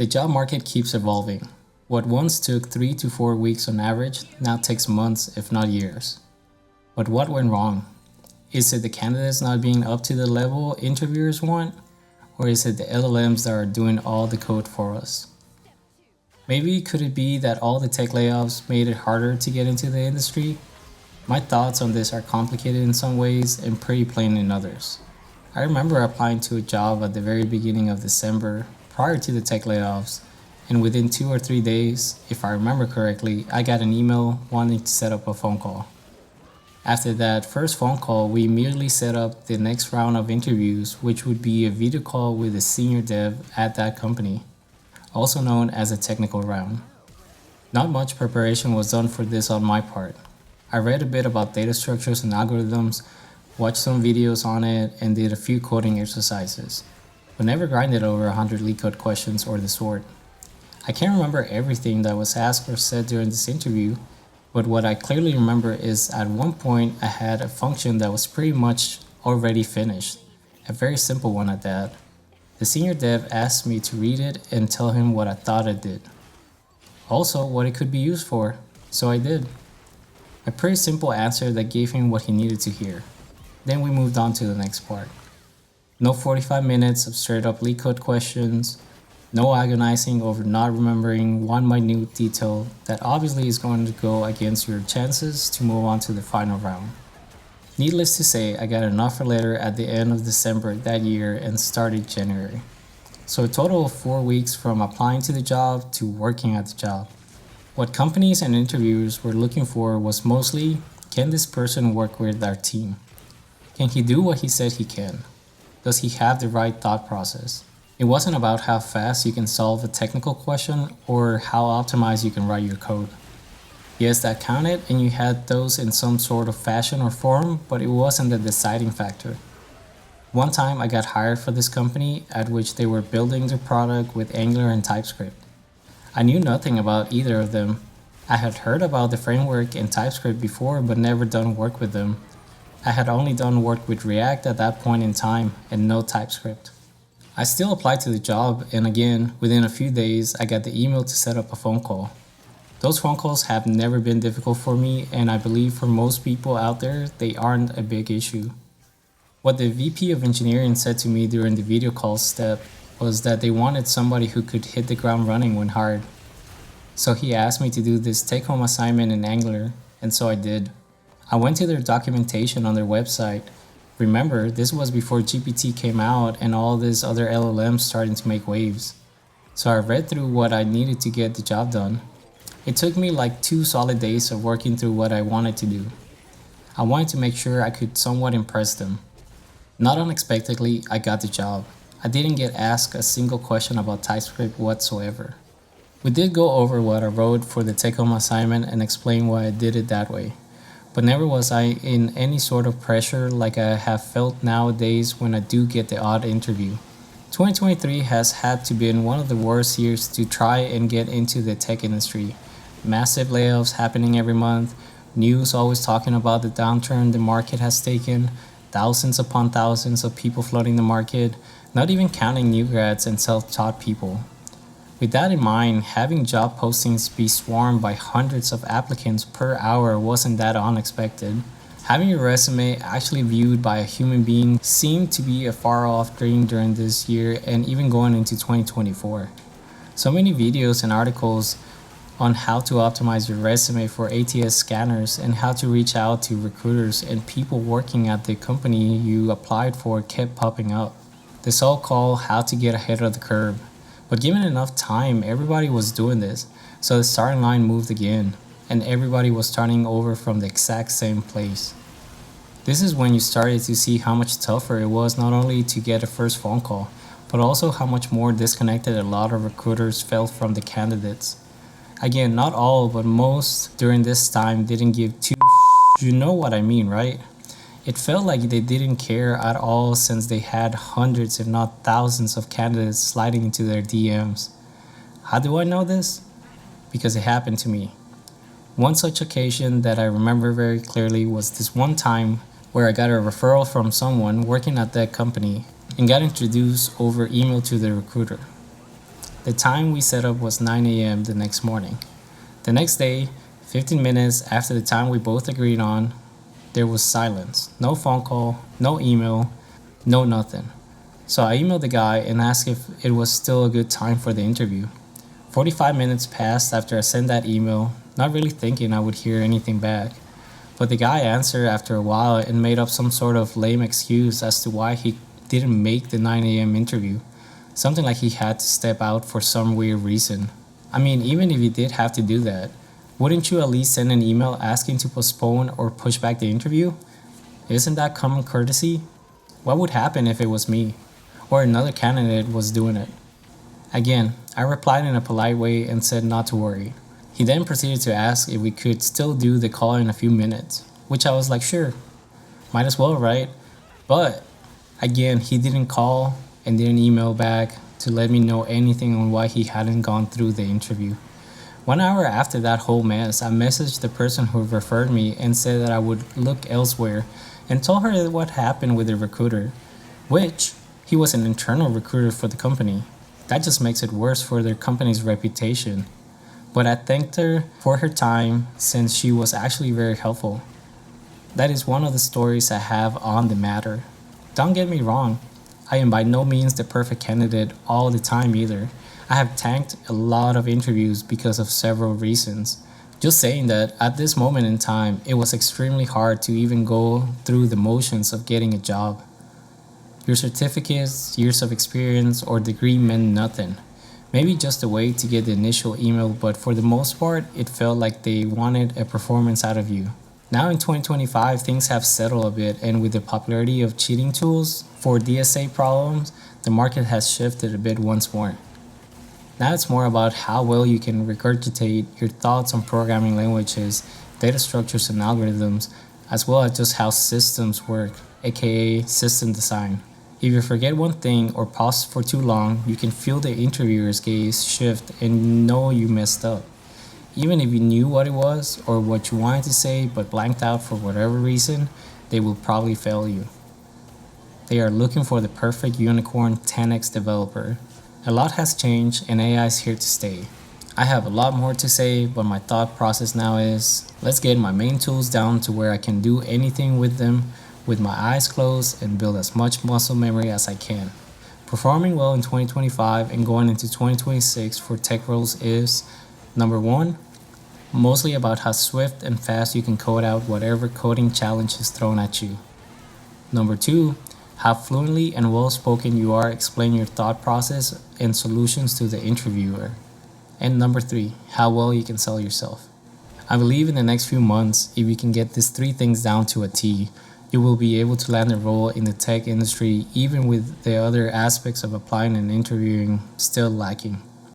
The job market keeps evolving. What once took 3 to 4 weeks on average now takes months, if not years. But what went wrong? Is it the candidates not being up to the level interviewers want? Or is it the LLMs that are doing all the code for us? Maybe could it be that all the tech layoffs made it harder to get into the industry? My thoughts on this are complicated in some ways and pretty plain in others. I remember applying to a job at the very beginning of December, prior to the tech layoffs, and within 2 or 3 days, if I remember correctly, I got an email wanting to set up a phone call. After that first phone call, we immediately set up the next round of interviews, which would be a video call with a senior dev at that company, also known as a technical round. Not much preparation was done for this on my part. I read a bit about data structures and algorithms, watched some videos on it, and did a few coding exercises, but never grinded over 100 LeetCode questions or the sort. I can't remember everything that was asked or said during this interview, but what I clearly remember is at one point I had a function that was pretty much already finished, a very simple one at that. The senior dev asked me to read it and tell him what I thought it did. Also, what it could be used for, so I did. A pretty simple answer that gave him what he needed to hear. Then we moved on to the next part. No 45 minutes of straight up LeetCode questions, no agonizing over not remembering one minute detail that obviously is going to go against your chances to move on to the final round. Needless to say, I got an offer letter at the end of December that year and started January. So a total of 4 weeks from applying to the job to working at the job. What companies and interviewers were looking for was mostly, can this person work with our team? Can he do what he said he can? Does he have the right thought process? It wasn't about how fast you can solve a technical question or how optimized you can write your code. Yes, that counted and you had those in some sort of fashion or form, but it wasn't the deciding factor. One time I got hired for this company at which they were building their product with Angular and TypeScript. I knew nothing about either of them. I had heard about the framework and TypeScript before but never done work with them. I had only done work with React at that point in time and no TypeScript. I still applied to the job, and again, within a few days, I got the email to set up a phone call. Those phone calls have never been difficult for me, and I believe for most people out there, they aren't a big issue. What the VP of engineering said to me during the video call step was that they wanted somebody who could hit the ground running when hired. So he asked me to do this take-home assignment in Angular, and so I did. I went to their documentation on their website. Remember, this was before GPT came out and all these other LLMs starting to make waves. So I read through what I needed to get the job done. It took me like 2 solid days of working through what I wanted to do. I wanted to make sure I could somewhat impress them. Not unexpectedly, I got the job. I didn't get asked a single question about TypeScript whatsoever. We did go over what I wrote for the take-home assignment and explain why I did it that way. But never was I in any sort of pressure like I have felt nowadays when I do get the odd interview. 2023 has had to be one of the worst years to try and get into the tech industry. Massive layoffs happening every month, news always talking about the downturn the market has taken, thousands upon thousands of people flooding the market, not even counting new grads and self-taught people. With that in mind, having job postings be swarmed by hundreds of applicants per hour wasn't that unexpected. Having your resume actually viewed by a human being seemed to be a far-off dream during this year and even going into 2024. So many videos and articles on how to optimize your resume for ATS scanners and how to reach out to recruiters and people working at the company you applied for kept popping up. The so-called how to get ahead of the curve. But given enough time, everybody was doing this, so the starting line moved again, and everybody was starting over from the exact same place. This is when you started to see how much tougher it was not only to get a first phone call, but also how much more disconnected a lot of recruiters felt from the candidates. Again, not all, but most during this time didn't give two you know what I mean, right? It felt like they didn't care at all since they had hundreds if not thousands of candidates sliding into their DMs. How do I know this? Because it happened to me. One such occasion that I remember very clearly was this one time where I got a referral from someone working at that company and got introduced over email to the recruiter. The time we set up was 9 a.m. the next morning. The next day, 15 minutes after the time we both agreed on, there was silence. No phone call, no email, no nothing. So I emailed the guy and asked if it was still a good time for the interview. 45 minutes passed after I sent that email, not really thinking I would hear anything back. But the guy answered after a while and made up some sort of lame excuse as to why he didn't make the 9 a.m. interview. Something like he had to step out for some weird reason. I mean, even if he did have to do that, wouldn't you at least send an email asking to postpone or push back the interview? Isn't that common courtesy? What would happen if it was me? Or another candidate was doing it? Again, I replied in a polite way and said not to worry. He then proceeded to ask if we could still do the call in a few minutes, which I was like, sure, might as well, right? But again, he didn't call and didn't email back to let me know anything on why he hadn't gone through the interview. 1 hour after that whole mess, I messaged the person who referred me and said that I would look elsewhere and told her what happened with the recruiter, which he was an internal recruiter for the company. That just makes it worse for their company's reputation. But I thanked her for her time since she was actually very helpful. That is one of the stories I have on the matter. Don't get me wrong, I am by no means the perfect candidate all the time either. I have tanked a lot of interviews because of several reasons. Just saying that at this moment in time, it was extremely hard to even go through the motions of getting a job. Your certificates, years of experience, or degree meant nothing. Maybe just a way to get the initial email, but for the most part, it felt like they wanted a performance out of you. Now in 2025, things have settled a bit, and with the popularity of cheating tools for DSA problems, the market has shifted a bit once more. Now it's more about how well you can regurgitate your thoughts on programming languages, data structures, and algorithms, as well as just how systems work, aka system design. If you forget one thing or pause for too long, you can feel the interviewer's gaze shift and know you messed up. Even if you knew what it was or what you wanted to say but blanked out for whatever reason, they will probably fail you. They are looking for the perfect unicorn 10x developer. A lot has changed and AI is here to stay. I have a lot more to say, but my thought process now is let's get my main tools down to where I can do anything with them with my eyes closed and build as much muscle memory as I can. Performing well in 2025 and going into 2026 for tech roles is number one, mostly about how swift and fast you can code out whatever coding challenge is thrown at you. Number two, how fluently and well spoken you are explaining your thought process and solutions to the interviewer. And number three, how well you can sell yourself. I believe in the next few months, if you can get these three things down to a T, you will be able to land a role in the tech industry even with the other aspects of applying and interviewing still lacking.